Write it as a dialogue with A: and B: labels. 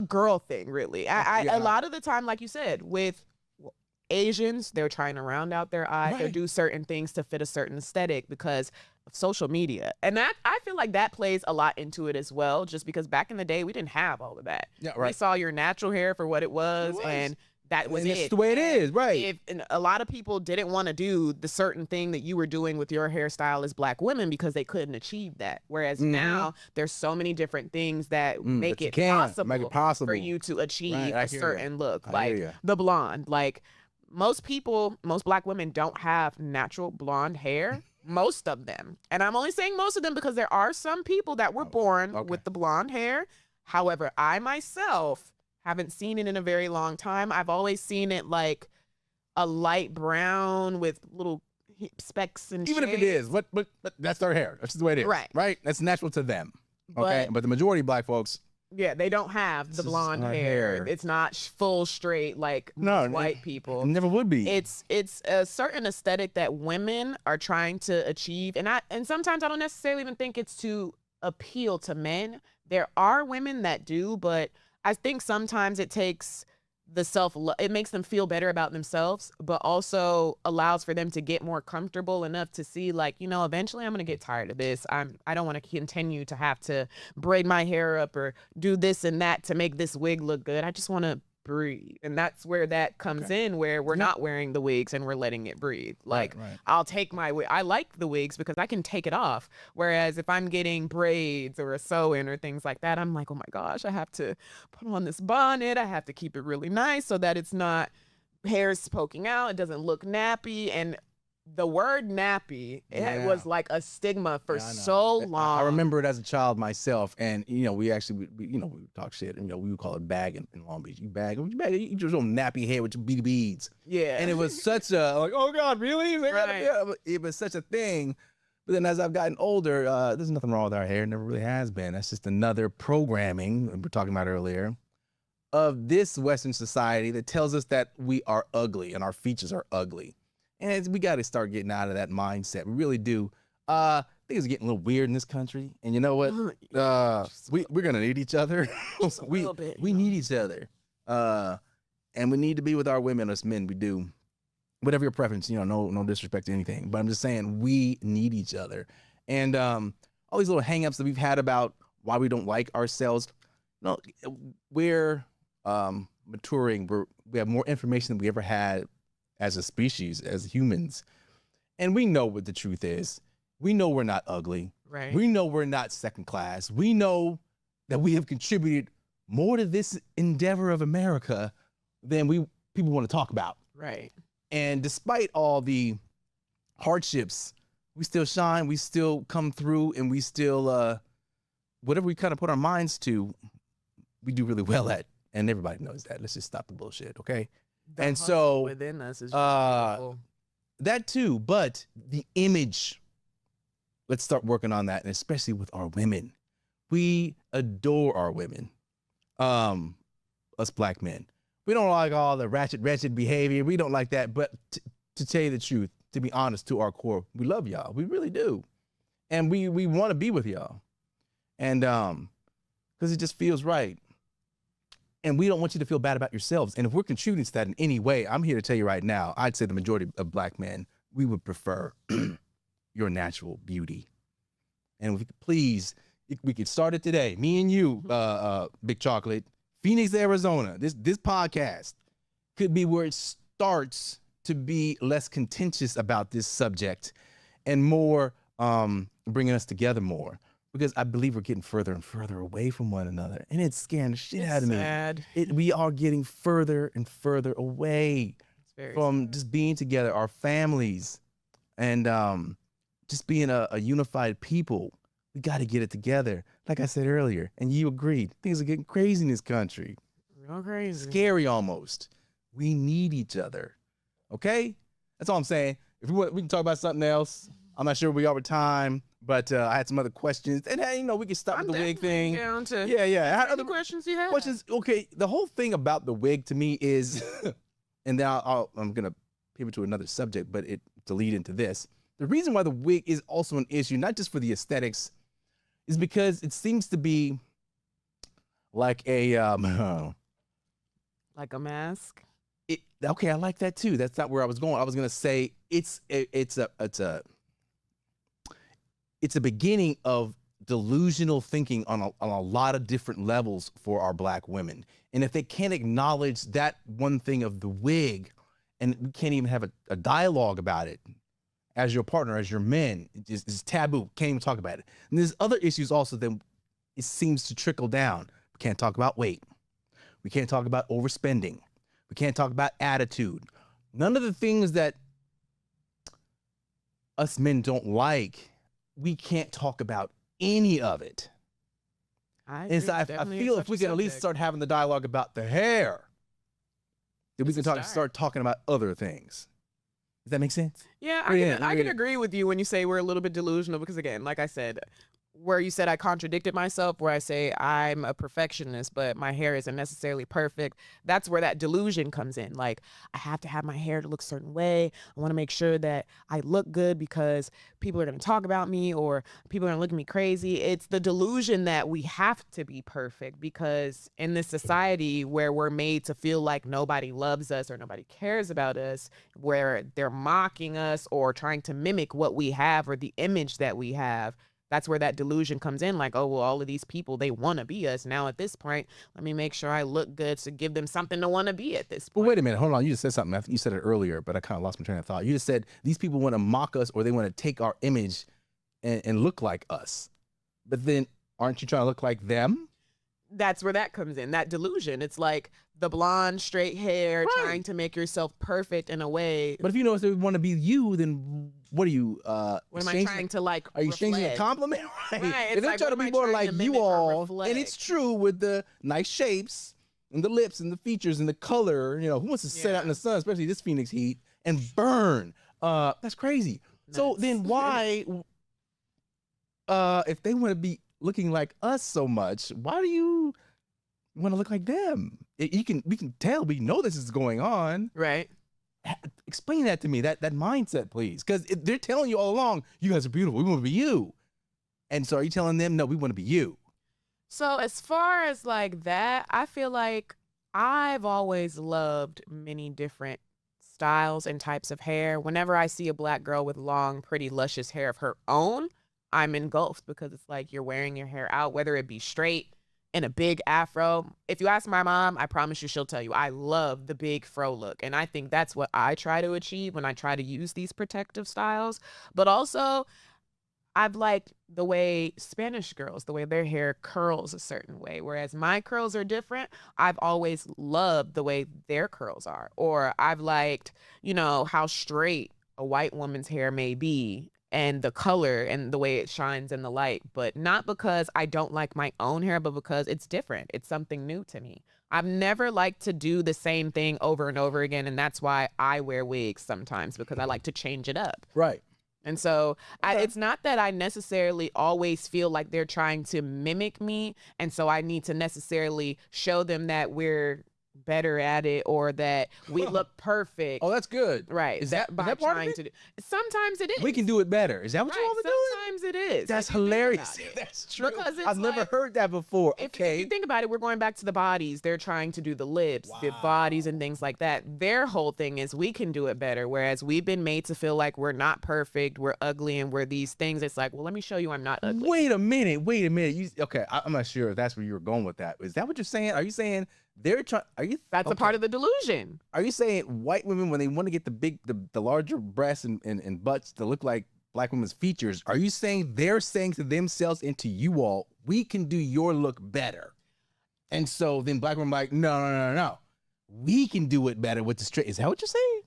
A: girl thing, really. A lot of the time, like you said, with Asians, they're trying to round out their eye. They do certain things to fit a certain aesthetic because of social media. And that, I feel like that plays a lot into it as well, just because back in the day, we didn't have all of that.
B: Yeah, right.
A: We saw your natural hair for what it was. And that was
B: and
A: it.
B: That's the way it is, right?
A: And a lot of people didn't want to do the certain thing that you were doing with your hairstyle as Black women because they couldn't achieve that. Whereas now there's so many different things that make it possible for you to achieve a certain look, like the blonde. Like most people, most Black women don't have natural blonde hair. Most of them. And I'm only saying most of them because there are some people that were born with the blonde hair. However, I myself haven't seen it in a very long time. I've always seen it like a light brown with little specks and
B: even
A: shades.
B: if it is, but that's their hair. That's just the way it is. Right. That's natural to them. Okay. But the majority of Black folks,
A: they don't have the blonde hair. It's not full straight like white people.
B: It never would be.
A: It's a certain aesthetic that women are trying to achieve, and sometimes I don't necessarily even think it's to appeal to men. There are women that do, but I think sometimes it takes it makes them feel better about themselves, but also allows for them to get more comfortable enough to see, like, eventually I'm going to get tired of this. I don't want to continue to have to braid my hair up or do this and that to make this wig look good. I just want to breathe. And that's where that comes in, where we're not wearing the wigs and we're letting it breathe. Like, I'll take my wig. I like the wigs because I can take it off. Whereas if I'm getting braids or a sew-in or things like that, I'm like, oh my gosh, I have to put on this bonnet. I have to keep it really nice so that it's not hair's poking out. It doesn't look nappy. And the word nappy, it was like a stigma for so long.
B: I remember it as a child myself, and we actually we would talk shit, and we would call it bag in Long Beach. You just on nappy hair with your beads.
A: Yeah.
B: And it was such a like, oh God, really? It was such a thing. But then as I've gotten older, there's nothing wrong with our hair. It never really has been. That's just another programming we were talking about earlier of this Western society that tells us that we are ugly and our features are ugly. And we got to start getting out of that mindset. We really do. Things are getting a little weird in this country. And you know what? We're going to need each other. We need each other. And we need to be with our women as men. We do. Whatever your preference, no disrespect to anything. But I'm just saying we need each other. And all these little hang-ups that we've had about why we don't like ourselves. We're maturing. We have more information than we ever had as a species, as humans. And we know what the truth is. We know we're not ugly.
A: Right.
B: We know we're not second class. We know that we have contributed more to this endeavor of America than people want to talk about.
A: Right.
B: And despite all the hardships, we still shine, we still come through, and we still, whatever we kind of put our minds to, we do really well at. And everybody knows that. Let's just stop the bullshit, okay?
A: And so within us is beautiful.
B: That too, but the image, let's start working on that, and especially with our women. We adore our women, us Black men. We don't like all the wretched behavior. We don't like that, but to tell you the truth, to be honest, to our core, we love y'all. We really do. And we want to be with y'all. And because it just feels right. And we don't want you to feel bad about yourselves. And if we're contributing to that in any way, I'm here to tell you right now, I'd say the majority of Black men, we would prefer your natural beauty. And if we could please, we could start it today. Me and you, Big Chocolate, Phoenix, Arizona. This podcast could be where it starts to be less contentious about this subject and more bringing us together more. Because I believe we're getting further and further away from one another. And it's scaring the shit out of me.
A: Sad.
B: We are getting further and further away from just being together, our families, and just being a unified people. We got to get it together. Like I said earlier, and you agreed, things are getting crazy in this country.
A: Real crazy.
B: Scary almost. We need each other. Okay? That's all I'm saying. If we can talk about something else. I'm not sure where we are with time, but I had some other questions. And hey, we can start with the wig thing.
A: Down to
B: yeah.
A: Other questions you have?
B: Questions. Okay, the whole thing about the wig to me is, and then I'm gonna pivot to another subject, but to lead into this. The reason why the wig is also an issue, not just for the aesthetics, is because it seems to be like a
A: Like a mask.
B: okay, I like that too. That's not where I was going. I was gonna say it's a beginning of delusional thinking on a lot of different levels for our black women. And if they can't acknowledge that one thing of the wig, and we can't even have a dialogue about it as your partner, as your men, it's taboo. Can't even talk about it. And there's other issues also that it seems to trickle down. We can't talk about weight. We can't talk about overspending. We can't talk about attitude. None of the things that us men don't like, we can't talk about any of it. And so I feel if we can at least start having the dialogue about the hair, then we can start talking about other things. Does that make sense?
A: Yeah, I can agree with you when you say we're a little bit delusional because, again, like I said, where you said I contradicted myself, where I say I'm a perfectionist, but my hair isn't necessarily perfect. That's where that delusion comes in. Like, I have to have my hair to look a certain way. I want to make sure that I look good because people are going to talk about me or people are going to look at me crazy. It's the delusion that we have to be perfect because in this society where we're made to feel like nobody loves us or nobody cares about us, where they're mocking us or trying to mimic what we have or the image that we have, that's where that delusion comes in. Like, oh, well, all of these people, they want to be us. Now, at this point, let me make sure I look good to give them something to want to be at this point.
B: Well, wait a minute. Hold on. You just said something. I think you said it earlier, but I kind of lost my train of thought. You just said these people want to mock us or they want to take our image and look like us. But then aren't you trying to look like them?
A: That's where that comes in, that delusion. It's like the blonde, straight hair,
B: Right.
A: trying to make yourself perfect in a way.
B: But if you know if they want to be you, then what are you?
A: What am I trying to like?
B: Are you changing a
A: reflect?
B: compliment? Right.
A: Right,
B: If
A: it's
B: they're
A: like,
B: trying to
A: what am
B: be
A: I
B: more
A: trying
B: like
A: to
B: you
A: mimic or
B: all,
A: reflect?
B: and it's true with the nice shapes and the lips and the features and the color. You know, who wants to sit out in the sun, especially this Phoenix heat, and burn? That's crazy. So
A: Nuts.
B: then why, if they want to be looking like us so much, why do you want to look like them? We can tell, we know this is going on.
A: Right.
B: Explain that to me, that mindset, please, because they're telling you all along, you guys are beautiful. We want to be you, and so are you telling them, no, we want to be you?
A: So as far as like that, I feel like I've always loved many different styles and types of hair. Whenever I see a black girl with long, pretty, luscious hair of her own, I'm engulfed because it's like you're wearing your hair out, whether it be straight in a big afro. If you ask my mom, I promise you she'll tell you I love the big fro look. And I think that's what I try to achieve when I try to use these protective styles. But also, I've liked the way Spanish girls, the way their hair curls a certain way, whereas my curls are different. I've always loved the way their curls are. Or I've liked, how straight a white woman's hair may be and the color and the way it shines in the light, but not because I don't like my own hair, but because it's different. It's something new to me. I've never liked to do the same thing over and over again, and that's why I wear wigs sometimes, because I like to change it up.
B: Right.
A: And so
B: Okay.
A: it's not that I necessarily always feel like they're trying to mimic me. And so I need to necessarily show them that we're better at it or that we look perfect.
B: Oh, that's good.
A: Right.
B: Is that
A: by
B: part of
A: trying
B: it?
A: to do. Sometimes it is.
B: We can do it better. Is that what
A: Right.
B: you all are doing?
A: Sometimes it is.
B: That's
A: if you think
B: hilarious.
A: about it.
B: That's true.
A: Because it's
B: I've never
A: like-
B: heard that before.
A: If
B: Okay.
A: you think about it, we're going back to the bodies. They're trying to do the lips, the
B: Wow.
A: bodies, and things like that. Their whole thing is we can do it better. Whereas we've been made to feel like we're not perfect, we're ugly, and we're these things. It's like, well, let me show you I'm not ugly.
B: Wait a minute. Okay, I'm not sure if that's where you were going with that. Is that what you're saying? Are you saying they're trying?
A: That's a part of the delusion.
B: Are you saying white women, when they want to get the larger breasts and butts to look like black women's features, are you saying they're saying to themselves and to you all, we can do your look better? And so then black women are like, no, we can do it better with the straight. Is that what you're saying?